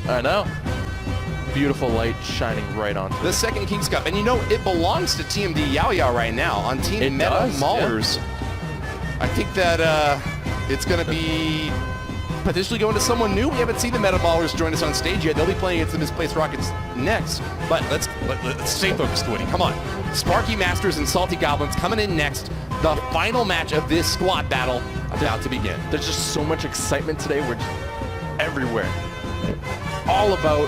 I know. Beautiful light shining right on the second King's Cup. And you know, it belongs to TMD Yao Yao right now on Team Meta Maulers. Yeah. I think that it's going to be potentially going to someone new. We haven't seen the Meta Maulers join us on stage yet. They'll be playing against the Misplaced Rockets next. But let's stay focused, Woody. Come on. Sparky Masters and Salty Goblins coming in next. The final match of this squad battle about to begin. There's just so much excitement today. We're just everywhere. All about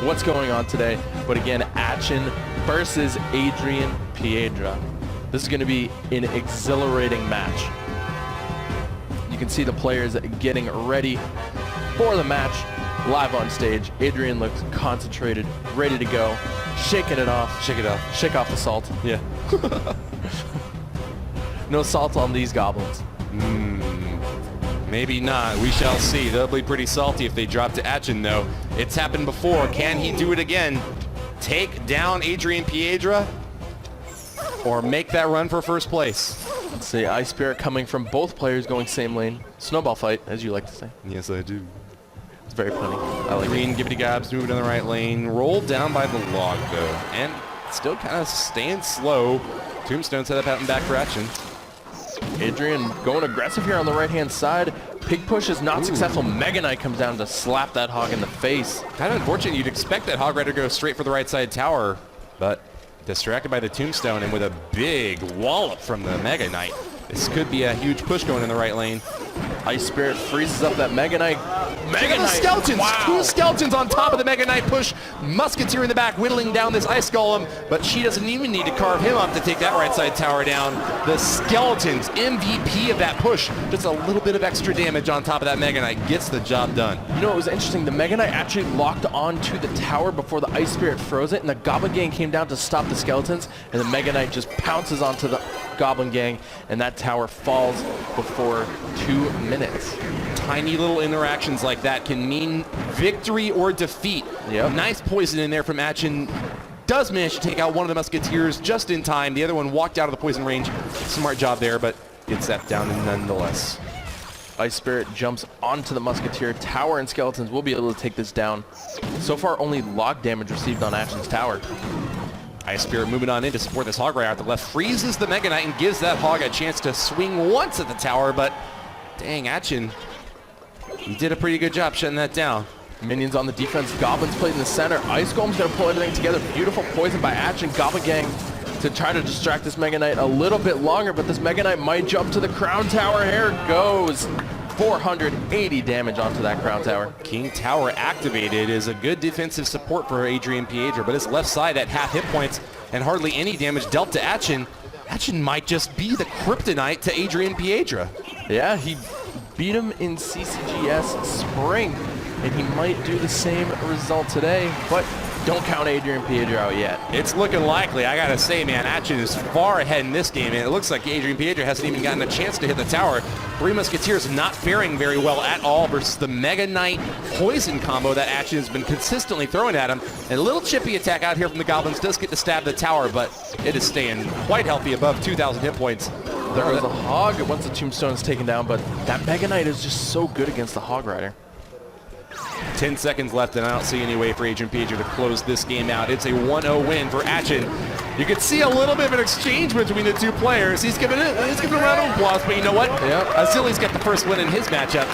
what's going on today. But again, Atchiin versus Adrian Piedra. This is going to be an exhilarating match. You can see the players getting ready for the match live on stage. Adrian looks concentrated, ready to go, shaking it off. Shake it off. Shake off the salt. Yeah. No salt on these goblins. Maybe not. We shall see. They'll be pretty salty if they drop to Atchiin, though. It's happened before. Can he do it again? Take down Adrian Piedra or make that run for first place? Let's see. Ice Spirit coming from both players going same lane. Snowball fight, as you like to say. Yes, I do. It's very funny. I like Green, it. Gibbity Gobs moving in the right lane. Rolled down by the log, though. And still kind of staying slow. Tombstone set up out and back for Atchiin. Adrian going aggressive here on the right-hand side. Pig push is not successful. Mega Knight comes down to slap that hog in the face. Kind of unfortunate. You'd expect that Hog Rider to go straight for the right side tower, but distracted by the Tombstone and with a big wallop from the Mega Knight. This could be a huge push going in the right lane. Ice Spirit freezes up that Mega Knight. Mega Knight! Skeletons! Wow. 2 skeletons on top of the Mega Knight push. Musketeer in the back whittling down this Ice Golem, but she doesn't even need to carve him up to take that right side tower down. The Skeletons, MVP of that push. Just a little bit of extra damage on top of that Mega Knight gets the job done. You know, it was interesting. The Mega Knight actually locked onto the tower before the Ice Spirit froze it, and the Goblin Gang came down to stop the Skeletons, and the Mega Knight just pounces onto the Goblin Gang, and that tower falls before 2 minutes. Tiny little interactions like that can mean victory or defeat. Yep. Nice poison in there from Atchiin. Does manage to take out one of the Musketeers just in time. The other one walked out of the poison range. Smart job there, but gets that down nonetheless. Ice Spirit jumps onto the Musketeer. Tower and Skeletons will be able to take this down. So far, only log damage received on Atchiin's tower. Ice Spirit moving on in to support this Hog Rider out the left. Freezes the Mega Knight and gives that Hog a chance to swing once at the tower, but dang, Atchiin, he did a pretty good job shutting that down. Minions on the defense. Goblins played in the center. Ice Golem's going to pull everything together. Beautiful poison by Atchiin. Goblin Gang to try to distract this Mega Knight a little bit longer, but this Mega Knight might jump to the Crown Tower. Here it goes. 480 damage onto that Crown Tower. King Tower activated is a good defensive support for Adrian Piedra, but his left side at half hit points and hardly any damage dealt to Atchiin. Atchiin might just be the kryptonite to Adrian Piedra. Yeah, he beat him in CCGS Spring, and he might do the same result today, but don't count Adrian Piedra out yet. It's looking likely. I gotta say, man, Atchiin is far ahead in this game, and it looks like Adrian Piedra hasn't even gotten a chance to hit the tower. 3 Musketeers not faring very well at all versus the Mega Knight poison combo that Atchiin has been consistently throwing at him. And a little chippy attack out here from the Goblins does get to stab the tower, but it is staying quite healthy above 2,000 hit points. There goes a Hog once the Tombstone is taken down, but that Mega Knight is just so good against the Hog Rider. 10 seconds left, and I don't see any way for Adrian Piedra to close this game out. It's a 1-0 win for Atchiin. You can see a little bit of an exchange between the two players. He's giving a round of applause, but you know what? Yep. Azili's got the first win in his matchup.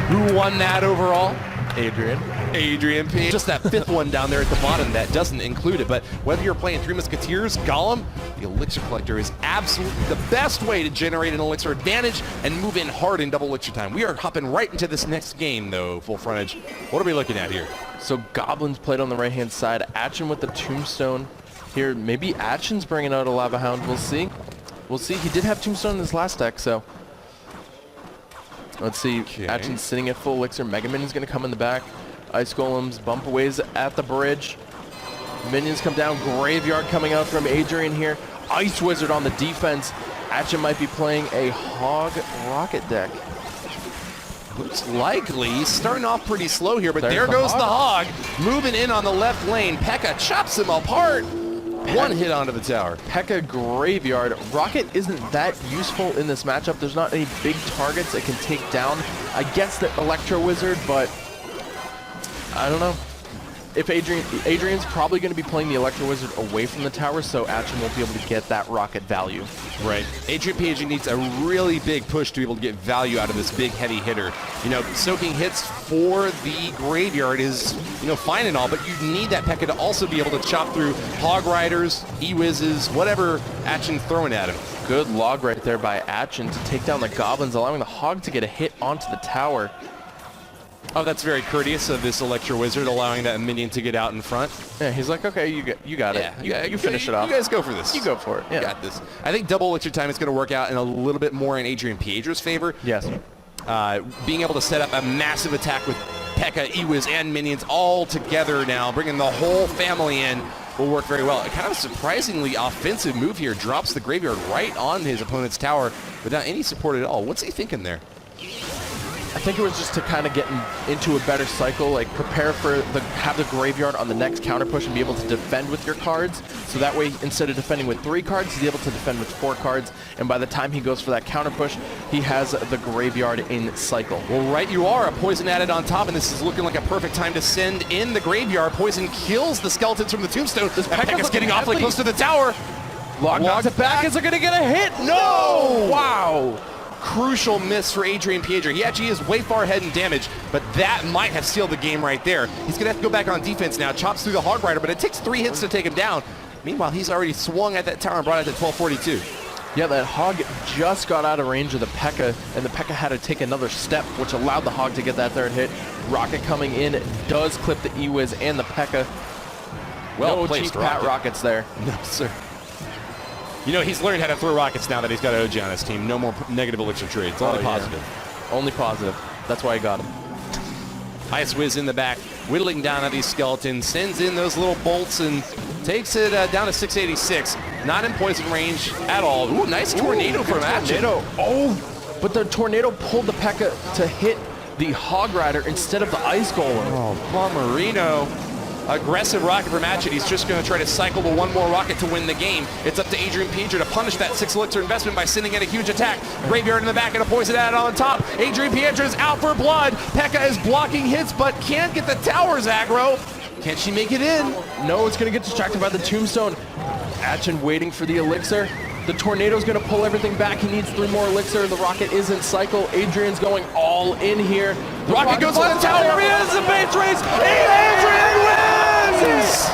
Who won that overall? Adrian Piedra. Just that 5th one down there at the bottom that doesn't include it, but whether you're playing 3 Musketeers, Golem, the Elixir Collector is absolutely the best way to generate an Elixir advantage and move in hard in double Elixir time. We are hopping right into this next game, though, full frontage. What are we looking at here? So Goblins played on the right-hand side. Atchiin with the Tombstone here. Maybe Atchiin's bringing out a Lava Hound. We'll see. We'll see. He did have Tombstone in his last deck, so let's see. Okay. Atchiin's sitting at full Elixir. Mega Minion's going to come in the back. Ice Golems bump aways at the bridge. Minions come down. Graveyard coming out from Adrian here. Ice Wizard on the defense. Atchiin might be playing a Hog Rocket deck. Looks likely. He's starting off pretty slow here, but There's there the goes Hog. the Hog. Moving in on the left lane. Pekka chops him apart. One hit onto the tower. Pekka Graveyard. Rocket isn't that useful in this matchup. There's not any big targets it can take down. I guess the Electro Wizard, but I don't know. if Adrian's probably going to be playing the Electro Wizard away from the tower, so Atchiin won't be able to get that rocket value. Right. Adrian Piedra needs a really big push to be able to get value out of this big heavy hitter. You know, soaking hits for the graveyard is, you know, fine and all, but you need that P.E.K.K.A to also be able to chop through Hog Riders, E-Wizzes, whatever Atchiin's throwing at him. Good log right there by Atchiin to take down the goblins, allowing the Hog to get a hit onto the tower. Oh, that's very courteous of this Electro Wizard, allowing that minion to get out in front. Yeah, he's like, okay, you got it. Yeah, You finish it off. You guys go for this. You go for it. Yeah. You got this. I think double Elixir time is going to work out in a little bit more in Adrian Piedra's favor. Yes. Being able to set up a massive attack with P.E.K.K.A, E-Wiz, and minions all together now, bringing the whole family in, will work very well. A kind of surprisingly offensive move here. Drops the graveyard right on his opponent's tower without any support at all. What's he thinking there? I think it was just to kind of get into a better cycle, like prepare for have the graveyard on the next counter push and be able to defend with your cards. So that way, instead of defending with 3 cards, he's able to defend with 4 cards. And by the time he goes for that counter push, he has the graveyard in cycle. Well, right you are. A poison added on top, and this is looking like a perfect time to send in the graveyard. Poison kills the skeletons from the tombstone. This P.E.K.K.A's getting awfully close to the tower. Log it back. Is it going to get a hit? No! Wow! Crucial miss for Adrian Piedra. He actually is way far ahead in damage, but that might have sealed the game right there. He's going to have to go back on defense now. Chops through the Hog Rider, but it takes 3 hits to take him down. Meanwhile, he's already swung at that tower and brought it to 1242. Yeah, that Hog just got out of range of the P.E.K.K.A, and the P.E.K.K.A had to take another step, which allowed the Hog to get that 3rd hit. Rocket coming in does clip the E-Wiz and the P.E.K.K.A. Well no cheap Pat rockets there. No, sir. You know, he's learned how to throw rockets now that he's got OG on his team. No more negative elixir trades. Only positive. Yeah. Only positive. That's why I got him. Ice Wiz in the back, whittling down at these skeletons, sends in those little bolts and takes it down to 686. Not in poison range at all. Ooh, nice tornado from Atchiin. Oh, but the tornado pulled the P.E.K.K.A to hit the Hog Rider instead of the Ice Golem. Oh, Bomberino. Aggressive rocket from Atchiin. He's just going to try to cycle the 1 more rocket to win the game. It's up to Adrian Piedra to punish that 6 elixir investment by sending in a huge attack. Graveyard in the back and a poison added on top. Adrian Piedra is out for blood. P.E.K.K.A is blocking hits but can't get the towers aggro. Can she make it in? No, it's going to get distracted by the tombstone. Atchiin waiting for the elixir. The tornado's going to pull everything back. He needs 3 more elixir. The rocket is in cycle. Adrian's going all in here. The rocket goes on the tower. He is the base race. Adrian wins!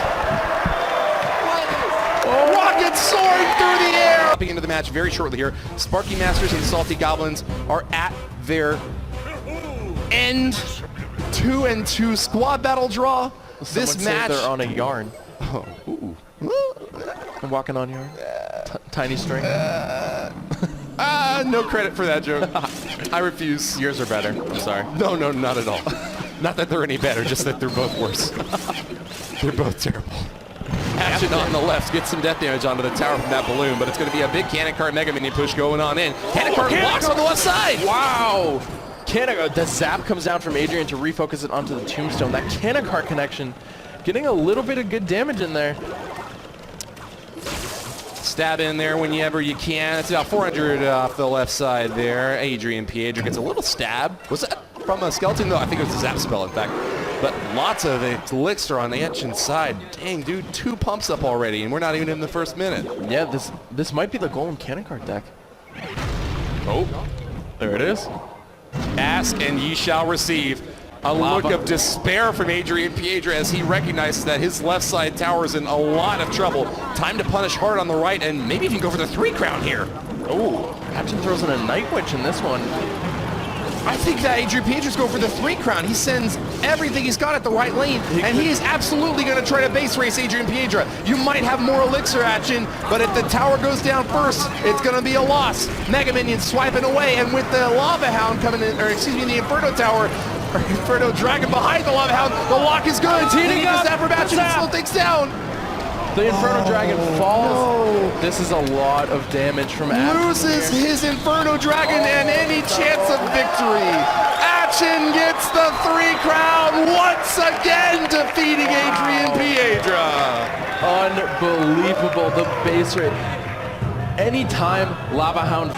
Rocket soaring through the air. Hopping into the match very shortly here. Sparky Masters and Salty Goblins are at their end. 2-2 squad battle draw. This match. They're on a yarn. Oh, ooh. I'm walking on yarn. Tiny string. No credit for that joke. I refuse. Yours are better. I'm sorry. No, not at all. Not that they're any better, just that they're both worse. They're both terrible. Atchiin on the left gets some death damage onto the tower from that balloon, but it's going to be a big Cannon Cart Mega Minion push going on in. Cannon Cart blocks on the left side. Wow. The zap comes down from Adrian to refocus it onto the tombstone. That Cannon Cart connection getting a little bit of good damage in there. Stab in there whenever you can. It's about 400 off the left side there. Adrian Piedra gets a little stab. Was that from a skeleton? No, I think it was a zap spell, in fact. But lots of elixir on the Atchiin side. Dang, dude, 2 pumps up already, and we're not even in the first minute. Yeah, this might be the Golem Cannon Cart deck. Oh, there it is. Ask and ye shall receive. A look of despair from Adrian Piedra as he recognizes that his left side tower is in a lot of trouble. Time to punish hard on the right and maybe even go for the 3 crown here. Oh, Atchiin throws in a Night Witch in this one. I think that Adrian Piedra's going for the 3 crown. He sends everything he's got at the right lane, and he is absolutely going to try to base race Adrian Piedra. You might have more elixir action, but if the tower goes down first, it's going to be a loss. Mega Minion swiping away, and with the Lava Hound coming in, or excuse me, the Inferno Tower, or Inferno Dragon behind the Lava Hound, the lock is good. Heating up, the Atchiin still takes down. The Inferno Dragon falls. No. This is a lot of damage from Atchiin. Loses his Inferno Dragon and any chance of victory. Atchiin gets the 3 crown once again, defeating Adrian Piedra. Unbelievable, the base rate. Anytime Lava Hound